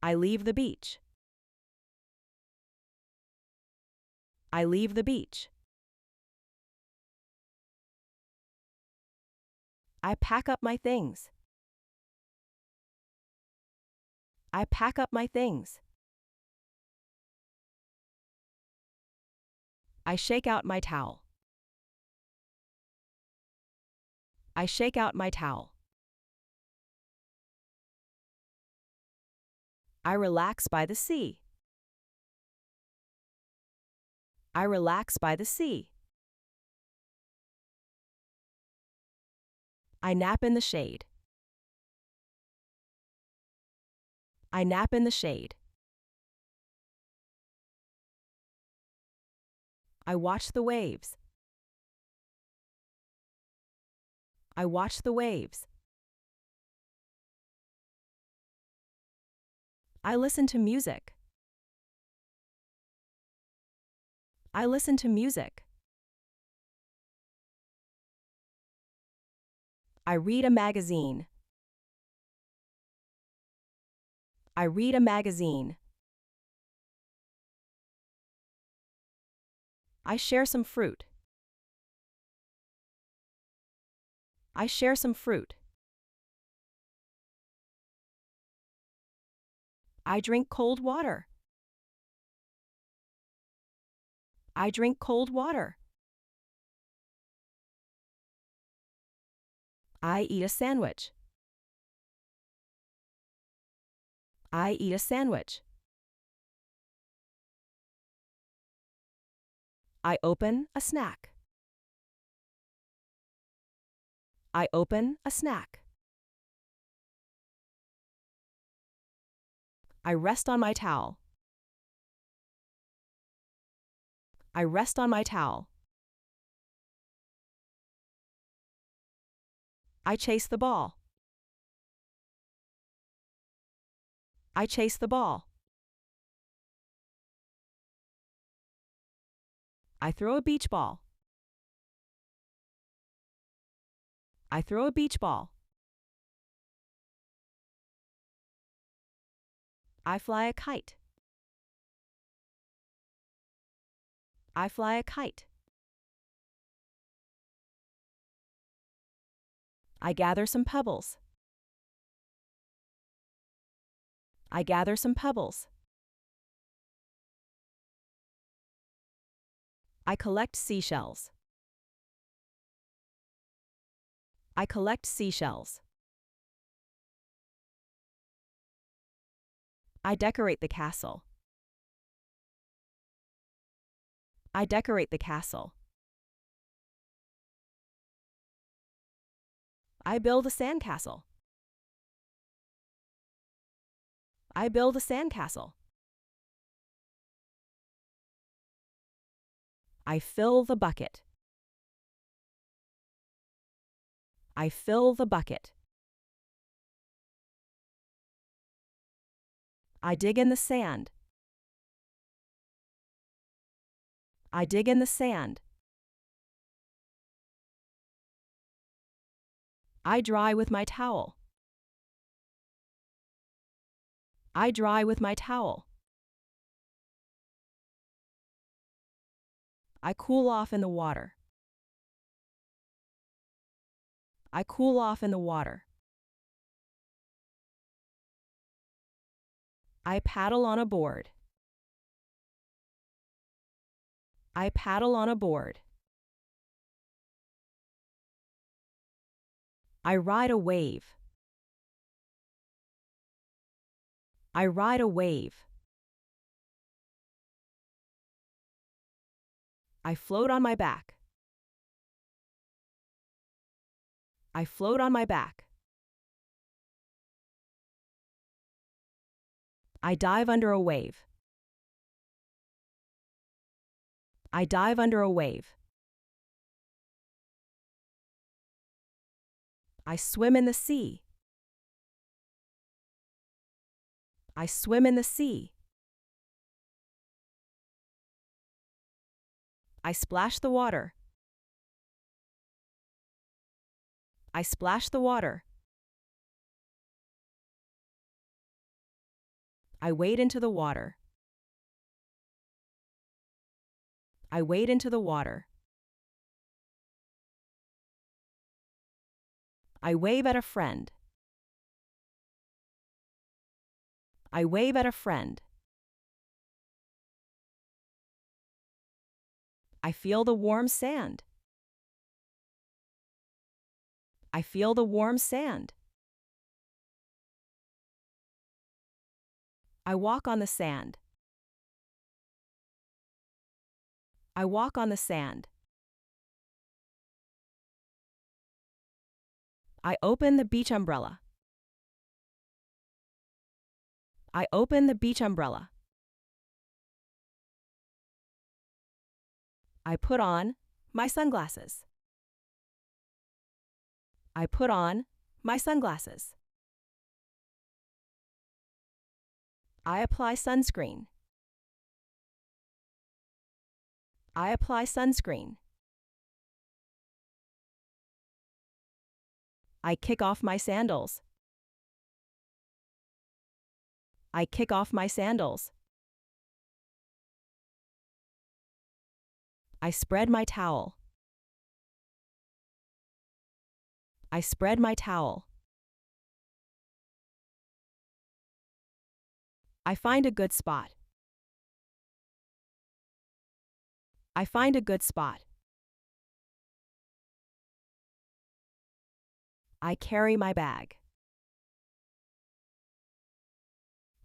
I leave the beach. I leave the beach. I pack up my things. I pack up my things. I shake out my towel. I shake out my towel. I relax by the sea. I relax by the sea. I nap in the shade. I nap in the shade. I watch the waves. I watch the waves. I listen to music. I listen to music. I read a magazine. I read a magazine. I share some fruit. I share some fruit. I drink cold water. I drink cold water. I eat a sandwich. I eat a sandwich. I open a snack. I open a snack. I rest on my towel. I rest on my towel. I chase the ball. I chase the ball. I throw a beach ball. I throw a beach ball. I fly a kite. I fly a kite. I gather some pebbles. I gather some pebbles. I collect seashells. I collect seashells. I decorate the castle. I decorate the castle. I build a sandcastle. I build a sandcastle. I fill the bucket. I fill the bucket. I dig in the sand. I dig in the sand. I dry with my towel. I dry with my towel. I cool off in the water. I cool off in the water. I paddle on a board. I paddle on a board. I ride a wave. I ride a wave. I float on my back. I float on my back. I dive under a wave. I dive under a wave. I swim in the sea. I swim in the sea. I splash the water. I splash the water. I wade into the water. I wade into the water. I wave at a friend. I wave at a friend. I feel the warm sand. I feel the warm sand. I walk on the sand. I walk on the sand. I open the beach umbrella. I open the beach umbrella. I put on my sunglasses. I put on my sunglasses. I apply sunscreen. I apply sunscreen. I kick off my sandals. I kick off my sandals. I spread my towel. I spread my towel. I find a good spot. I find a good spot. I carry my bag.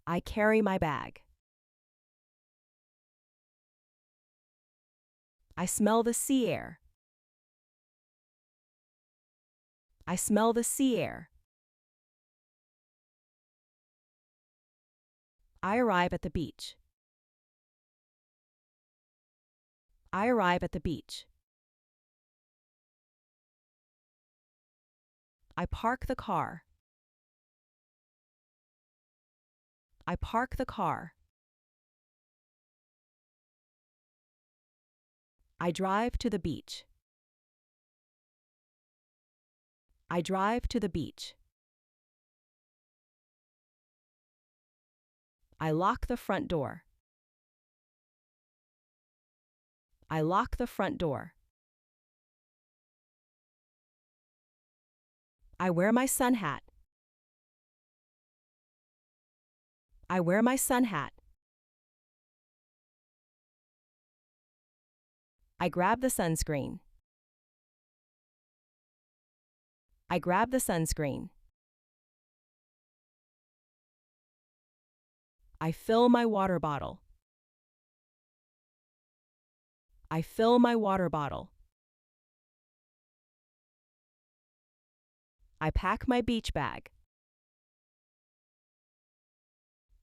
I carry my bag. I smell the sea air. I smell the sea air. I arrive at the beach. I arrive at the beach. I park the car. I park the car. I drive to the beach. I drive to the beach. I lock the front door. I lock the front door. I wear my sun hat. I wear my sun hat. I grab the sunscreen. I grab the sunscreen. I fill my water bottle. I fill my water bottle. I pack my beach bag.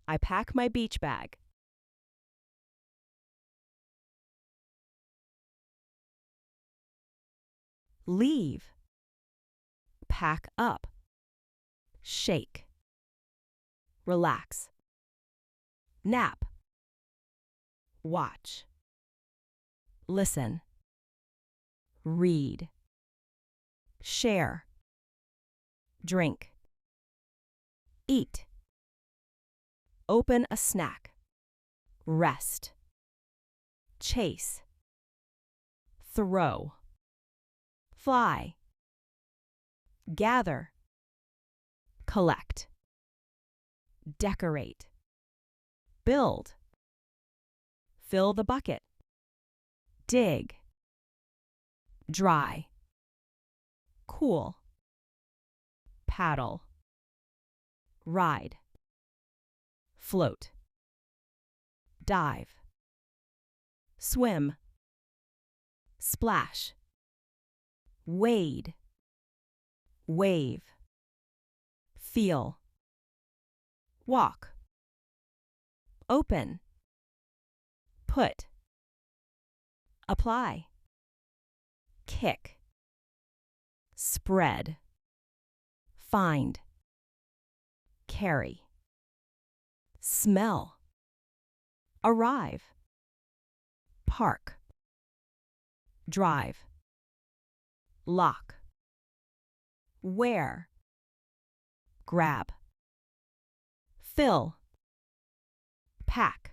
I pack my beach bag. Leave. Pack up. Shake. Relax. Nap. Watch. Listen. Read. Share. Drink. Eat. Open a snack. Rest. Chase. Throw. Fly. Gather. Collect. Decorate. Build. Fill the bucket. Dig. Dry. Cool. Paddle. Ride. Float. Dive. Swim. Splash. Wade. Wave. Feel. Walk. Open. Put. Apply. Kick. Spread. Find. Carry. Smell. Arrive. Park. Drive. Lock. Wear. Grab. Fill. pack,